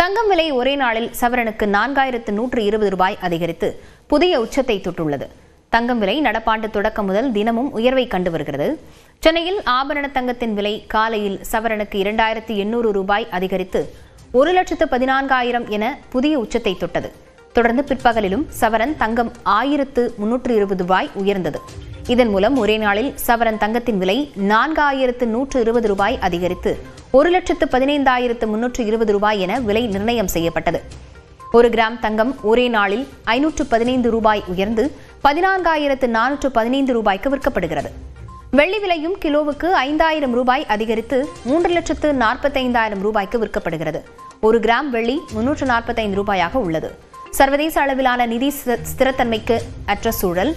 தங்கம் விலை ஒரே நாளில் சவரனுக்கு 4120 ரூபாய் அதிகரித்து புதிய உச்சத்தை தொட்டுள்ளது. தங்கம் விலை நடப்பாண்டு தொடக்கம் முதல் தினமும் உயர்வை கண்டு வருகிறது. சென்னையில் ஆபரண தங்கத்தின் விலை காலையில் சவரனுக்கு 2800 ரூபாய் அதிகரித்து 1,14,000 என புதிய உச்சத்தை தொட்டது. தொடர்ந்து பிற்பகலிலும் சவரன் தங்கம் 1320 ரூபாய் உயர்ந்தது. இதன் மூலம் ஒரே நாளில் சவரன் தங்கத்தின் விலை 4120 ரூபாய் அதிகரித்து 1,15,320 ரூபாய் என விலை நிர்ணயம் செய்யப்பட்டது. 1 கிராம் தங்கம் ஒரே நாளில் 515 ரூபாய் உயர்ந்து 14,415 ரூபாய்க்கு விற்கப்படுகிறது. வெள்ளி விலையும் கிலோவுக்கு 5,000 ரூபாய் அதிகரித்து 3,45,000 ரூபாய்க்கு விற்கப்படுகிறது. 1 கிராம் வெள்ளி 345 ரூபாயாக உள்ளது. சர்வதேச அளவிலான நிதி ஸ்திரத்தன்மைக்கு அற்ற சூழல்,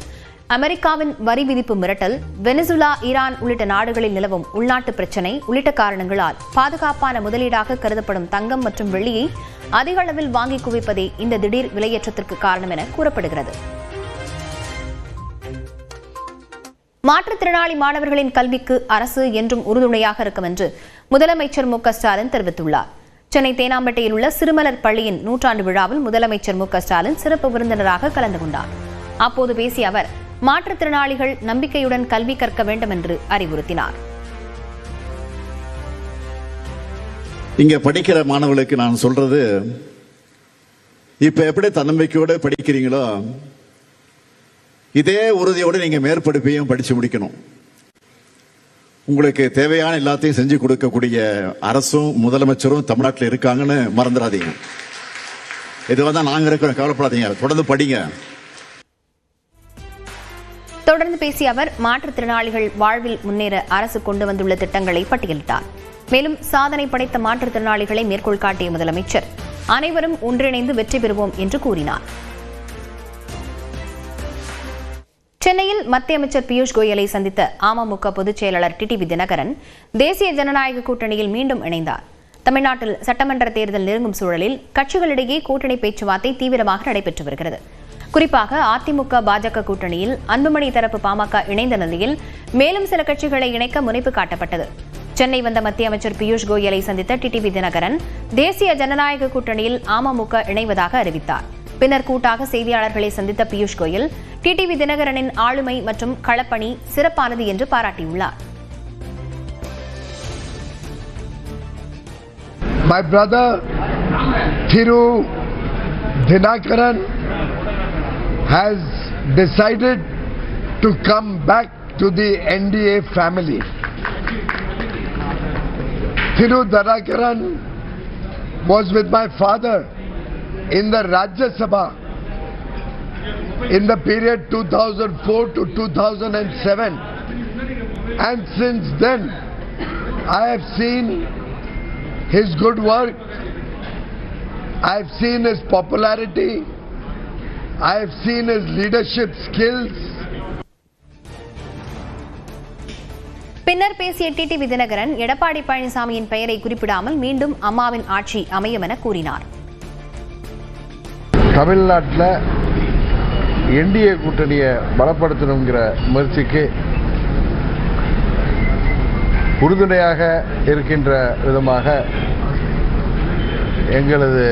அமெரிக்காவின் வரி விதிப்பு மிரட்டல், வெனிசுலா, ஈரான் உள்ளிட்ட நாடுகளில் நிலவும் உள்நாட்டு பிரச்சினை உள்ளிட்ட காரணங்களால் பாதுகாப்பான முதலீடாக கருதப்படும் தங்கம் மற்றும் வெள்ளியை அதிக அளவில் வாங்கி குவிப்பதே இந்த திடீர் விலையேற்றத்திற்கு காரணம் என கூறப்படுகிறது. மாற்றுத்திறனாளி மாணவர்களின் கல்விக்கு அரசு என்றும் உறுதுணையாக இருக்கும் என்று முதலமைச்சர் மு க ஸ்டாலின் தெரிவித்துள்ளார். சென்னை தேனாம்பேட்டையில் உள்ள சிறுமலர் பள்ளியின் 100ஆண்டு விழாவில் முதலமைச்சர் மு க ஸ்டாலின் சிறப்பு விருந்தினராக கலந்து கொண்டார். அப்போது பேசிய அவர், மாற்றுத்திறனாளிகள் நம்பிக்கையுடன் கல்வி கற்க வேண்டும் என்று அறிவுறுத்தினார். இங்க படிக்கிற மாணவர்களுக்கு நான் சொல்றது, இப்ப எப்படி தன்னம்பிக்கையோட படிக்கிறீங்களோ இதே உறுதியோடு நீங்க மேற்படிப்பையும் படிச்சு முடிக்கணும். உங்களுக்கு தேவையான எல்லாத்தையும் செஞ்சு கொடுக்கக்கூடிய அரசும் முதலமைச்சரும் தமிழ்நாட்டில் இருக்காங்கன்னு மறந்துடாதீங்க. இதுவாக தான் நாங்க இருக்கிறோம், கவலைப்படாதீங்க, தொடர்ந்து படிங்க. தொடர்ந்து பேசிய அவர், மாற்றுத்திறனாளிகள் வாழ்வில் முன்னேற அரசு கொண்டு வந்துள்ள திட்டங்களை பட்டியலிட்டார். மேலும் சாதனை படைத்த மாற்றுத்திறனாளிகளை மேற்கோள் காட்டிய முதலமைச்சர், அனைவரும் ஒன்றிணைந்து வெற்றி பெறுவோம் என்று கூறினார். சென்னையில் மத்திய அமைச்சர் பியூஷ் கோயலை சந்தித்த அமமுக பொதுச் செயலாளர் டிடிவி தினகரன் தேசிய ஜனநாயக கூட்டணியில் மீண்டும் இணைந்தார். தமிழ்நாட்டில் சட்டமன்ற தேர்தல் நெருங்கும் சூழலில் கட்சிகளிடையே கூட்டணி பேச்சுவார்த்தை தீவிரமாக நடைபெற்று வருகிறது. குறிப்பாக அதிமுக பாஜக கூட்டணியில் அன்புமணி தரப்பு பாமக இணைந்த நிலையில் மேலும் சில கட்சிகளை இணைக்க முனைப்பு காட்டப்பட்டது. சென்னை வந்த மத்திய அமைச்சர் பியூஷ் கோயலை சந்தித்த டிடிவி தினகரன் தேசிய ஜனநாயக கூட்டணியில் அமமுக இணைவதாக அறிவித்தார். பின்னர் கூட்டாக செய்தியாளர்களை சந்தித்த பியூஷ் கோயல் டிடிவி தினகரனின் ஆளுமை மற்றும் களப்பணி சிறப்பானது என்று பாராட்டியுள்ளார். My brother Thiru Dinakaran has decided to come back to the NDA family. Thiru Dinakaran was with my father in the Rajya Sabha in the period 2004 to 2007, and since then I have seen his good work, I have seen his popularity, I have seen his leadership skills. பின்னர் பேசிய TTV Dinakaran, Edappadi பழனிசாமியின் பெயரை குறிப்பிடாமல் மீண்டும் அம்மாவின் ஆட்சி அமையும் என கூறினார். தமிழ்நாட்டில் என்டிஏ கூட்டணியை பலப்படுத்தணுங்கிற முயற்சிக்கு உறுதுணையாக இருக்கின்ற விதமாக எங்களது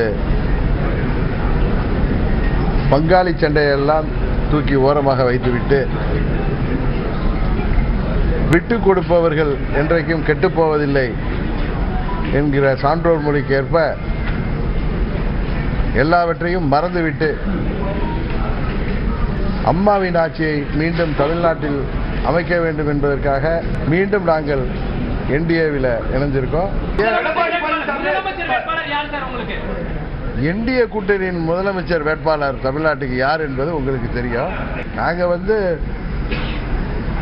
பங்காளி சண்டையெல்லாம் தூக்கி ஓரமாக வைத்துவிட்டு, விட்டு கொடுப்பவர்கள் என்றைக்கும் கெட்டுப்போவதில்லை என்கிற சான்றோர் மொழிக்கேற்ப எல்லாவற்றையும் மறந்துவிட்டு அம்மாவின் ஆட்சியை மீண்டும் தமிழ்நாட்டில் அமைக்க வேண்டும் என்பதற்காக மீண்டும் நாங்கள் என்டிஏவில் இணைஞ்சிருக்கோம். என்டிஏ கூட்டணியின் முதலமைச்சர் வேட்பாளர் தமிழ்நாட்டுக்கு யார் என்பது உங்களுக்கு தெரியும். நாங்கள்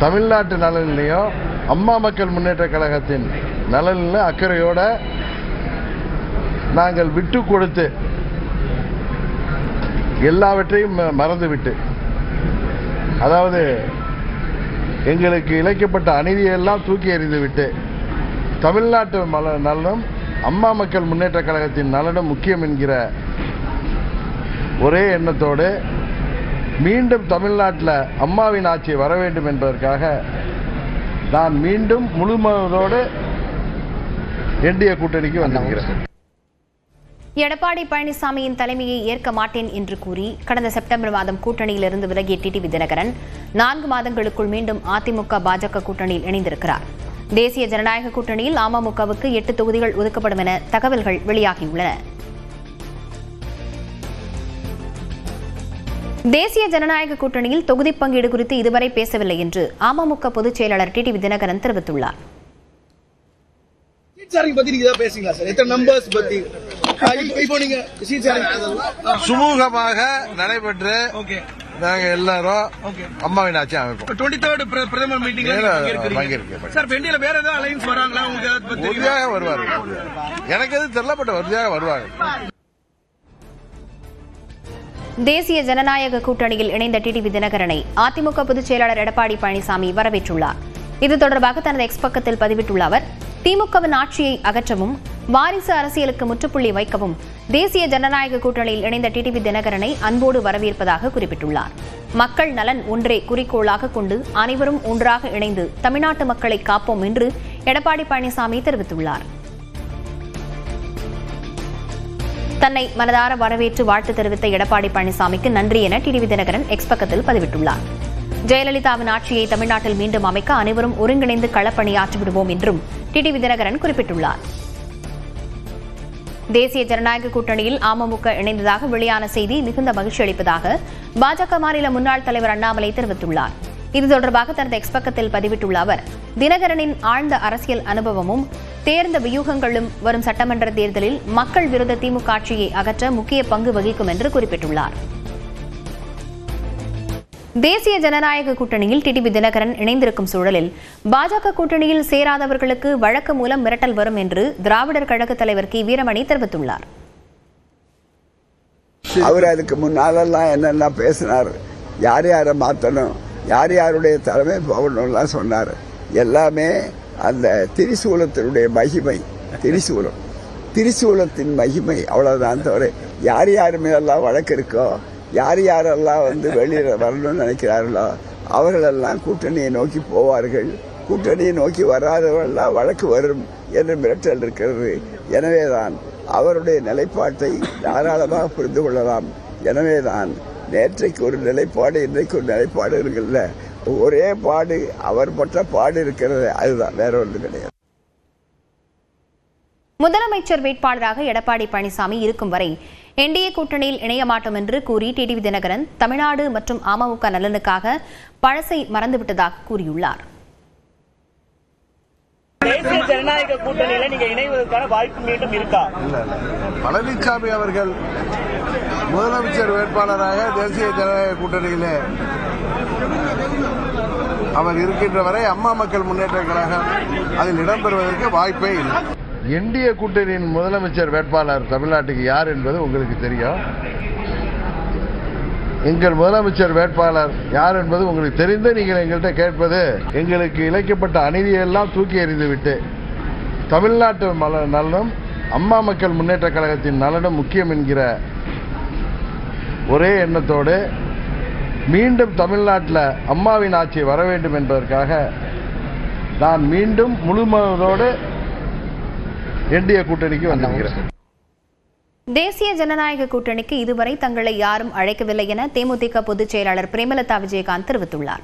தமிழ்நாட்டு நலனிலையும் அம்மா மக்கள் முன்னேற்ற கழகத்தின் நலனில் அக்கறையோட நாங்கள் விட்டு கொடுத்து எல்லாவற்றையும் மறந்துவிட்டு, அதாவது எங்களுக்கு இழைக்கப்பட்ட அநீதியெல்லாம் தூக்கி எறிந்துவிட்டு தமிழ்நாட்டு நலனும் அம்மா மக்கள் முன்னேற்ற கழகத்தின் நலனும் முக்கியம் என்கிற ஒரே எண்ணத்தோடு மீண்டும் தமிழ்நாட்டில் அம்மாவின் ஆட்சி வர வேண்டும் என்பதற்காக நான் மீண்டும் முழு மனதோடு என்டிஏ கூட்டணிக்கு வந்திருக்கிறேன். எடப்பாடி பழனிசாமியின் தலைமையை ஏற்க மாட்டேன் என்று கூறி கடந்த செப்டம்பர் மாதம் கூட்டணியிலிருந்து விலகிய டிடிவி தினகரன் 4 மாதங்களுக்குள் மீண்டும் அதிமுக பாஜக கூட்டணியில் இணைந்திருக்கிறார். தேசிய ஜனநாயக கூட்டணியில் அமமுகவுக்கு 8 தொகுதிகள் ஒதுக்கப்படும் என தகவல்கள் வெளியாகியுள்ளன. தேசிய ஜனநாயக கூட்டணியில் தொகுதி பங்கீடு குறித்து இதுவரை பேசவில்லை என்று அமமுக பொதுச் செயலாளர் டிடிவி தினகரன் தெரிவித்துள்ளார். சுமூகமாக நடைபெற்று நாங்க எல்லாரும் அம்மாவின் ஆட்சி அமைப்போம். 23rd பிரதமர் மீட்டிங்ல சார் பெண்டில வேற ஏதாவது அலைன்ஸ் வராங்களா? உங்களுக்கு உறுதியாக வருவாரு. எனக்கு எது தெரியல, பட் உறுதியாக வருவாங்க. தேசிய ஜனநாயக கூட்டணியில் இணைந்த டிடிவி தினகரனை அதிமுக பொதுச் செயலாளர் எடப்பாடி பழனிசாமி வரவேற்றுள்ளார். இது தொடர்பாக தனது எக்ஸ் பக்கத்தில் பதிவிட்டுள்ள அவர், திமுகவின் ஆட்சியை அகற்றவும் வாரிசு அரசியலுக்கு முற்றுப்புள்ளி வைக்கவும் தேசிய ஜனநாயக கூட்டணியில் இணைந்த டிடிவி தினகரனை அன்போடு வரவேற்பதாக குறிப்பிட்டுள்ளார். மக்கள் நலன் ஒன்றே குறிக்கோளாக கொண்டு அனைவரும் ஒன்றாக இணைந்து தமிழ்நாட்டு மக்களை காப்போம் என்று எடப்பாடி பழனிசாமி தெரிவித்துள்ளார். தன்னை மனதார வரவேற்று வாழ்த்து தெரிவித்த எடப்பாடி பழனிசாமிக்கு நன்றி என டிடிவி தினகரன் எக்ஸ் பக்கத்தில் பதிவிட்டுள்ளார். ஜெயலலிதாவின் ஆட்சியை தமிழ்நாட்டில் மீண்டும் அமைக்க அனைவரும் ஒருங்கிணைந்து களப்பணியாற்றி விடுவோம் என்றும் டிடிவி தினகரன் குறிப்பிட்டுள்ளார். தேசிய ஜனநாயக கூட்டணியில் அமமுக இணைந்ததாக வெளியான செய்தி மிகுந்த மகிழ்ச்சி அளிப்பதாக பாஜக மாநில முன்னாள் தலைவர் அண்ணாமலை தெரிவித்துள்ளார். இது தொடர்பாக தனது எக்ஸ் பக்கத்தில் பதிவிட்டுள்ள அவர், தினகரனின் ஆழ்ந்த அரசியல் அனுபவமும் தேர்ந்த வியூகங்களும் வரும் சட்டமன்ற தேர்தலில் மக்கள் விரோத திமுக ஆட்சியை அகற்ற முக்கிய பங்கு வகிக்கும் என்று குறிப்பிட்டுள்ளார். தேசிய ஜனநாயக கூட்டணியில் டிடிவி தினகரன் இணைந்திருக்கும் சூழலில் பாஜக கூட்டணியில் சேராதவர்களுக்கு வழக்கு மூலம் மிரட்டல் வரும் என்று திராவிடர் கழக தலைவர் கி வீரமணி தெரிவித்துள்ளார். அவர் அதுக்கு முன்னாலெல்லாம் என்னென்ன பேசினார், யார் யாரை மாற்றணும், யார் யாருடைய தலைமை போகணும்லாம் சொன்னார். எல்லாமே அந்த திரிசூலத்தினுடைய மகிமை, திரிசூலத்தின் மகிமை அவ்வளவுதான். தவிர யார் யார் மேலெல்லாம் வழக்கு இருக்கோ, யார் யாரெல்லாம் வெளியில வரணும்னு நினைக்கிறார்களோ அவர்களெல்லாம் கூட்டணியை நோக்கி போவார்கள். கூட்டணியை நோக்கி வராதவர்களெல்லாம் வழக்கு வரும் என்று மிரட்டல் இருக்கிறது. எனவேதான் அவருடைய நிலைப்பாட்டை தாராளமாக புரிந்து கொள்ளலாம். எனவேதான் நேற்றைக்கு ஒரு நிலைப்பாடு, இன்றைக்கு ஒரு நிலைப்பாடு இருக்குல்ல, ஒரே பாடு, அவர் பட்ட பாடு இருக்கிறது, அதுதான், வேற ஒன்று கிடையாது. முதலமைச்சர் வேட்பாளராக எடப்பாடி பழனிசாமி இருக்கும் வரை என்டிஏ கூட்டணியில் இணைய மாட்டோம் என்று கூறி டிடிவி தினகரன் தமிழ்நாடு மற்றும் அமமுக நலனுக்காக பழசை மறந்துவிட்டதாக கூறியுள்ளார். தேசிய ஜனநாயக கூட்டணியில நீங்க இணைவதற்கான வாய்ப்பு மீண்டும் இருக்கா? பழனிசாமி அவர்கள் முதலமைச்சர் வேட்பாளராக தேசிய ஜனநாயக கூட்டணியிலே அவர் இருக்கின்ற வரை அம்மா மக்கள் முன்னேற்ற கழகம் அதில் இடம்பெறுவதற்கு வாய்ப்பே இல்லை. என்டிஏ கூட்டணியின் முதலமைச்சர் வேட்பாளர் தமிழ்நாட்டுக்கு யார் என்பது உங்களுக்கு தெரியும். எங்கள் முதலமைச்சர் வேட்பாளர் யார் என்பது உங்களுக்கு தெரிந்து நீங்கள் எங்கள்கிட்ட கேட்பது, எங்களுக்கு இழைக்கப்பட்ட அநீதியெல்லாம் தூக்கி எறிந்துவிட்டு தமிழ்நாட்டு நலனும் அம்மா மக்கள் முன்னேற்ற கழகத்தின் நலனும் முக்கியம் என்கிற ஒரே எண்ணத்தோடு மீண்டும் தமிழ்நாட்டில் அம்மாவின் ஆட்சி வர வேண்டும் என்பதற்காக நான் மீண்டும் முழுமனதோடு என்டிஏ கூட்டணிக்கு வந்திருக்கிறேன். தேசிய ஜனநாயக கூட்டணிக்கு இதுவரை தங்களை யாரும் அழைக்கவில்லை என தேமுதிக பொதுச் செயலாளர் பிரேமலதா விஜயகாந்த் தெரிவித்துள்ளார்.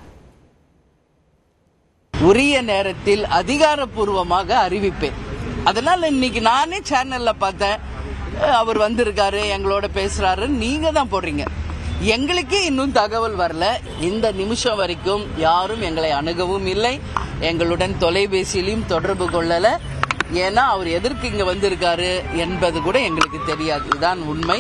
உரிய நேரத்தில் அதிகாரப்பூர்வமாக அறிவிப்பேன். அதனால இன்னைக்கு நானே சேனல்ல பார்த்தேன், அவர் வந்திருக்காரு, எங்களோட பேசுறாரு, நீங்க தான் போடுறீங்க. எங்களுக்கே இன்னும் தகவல் வரல. இந்த நிமிஷம் வரைக்கும் யாரும் எங்களை அணுகவும் இல்லை, எங்களுடன் தொலைபேசியிலும் தொடர்பு கொள்ளல. ஏன்னா அவர் எதற்கு இங்க வந்திருக்காரு என்பது கூட எங்களுக்கு தெரியாது. இதுதான் உண்மை.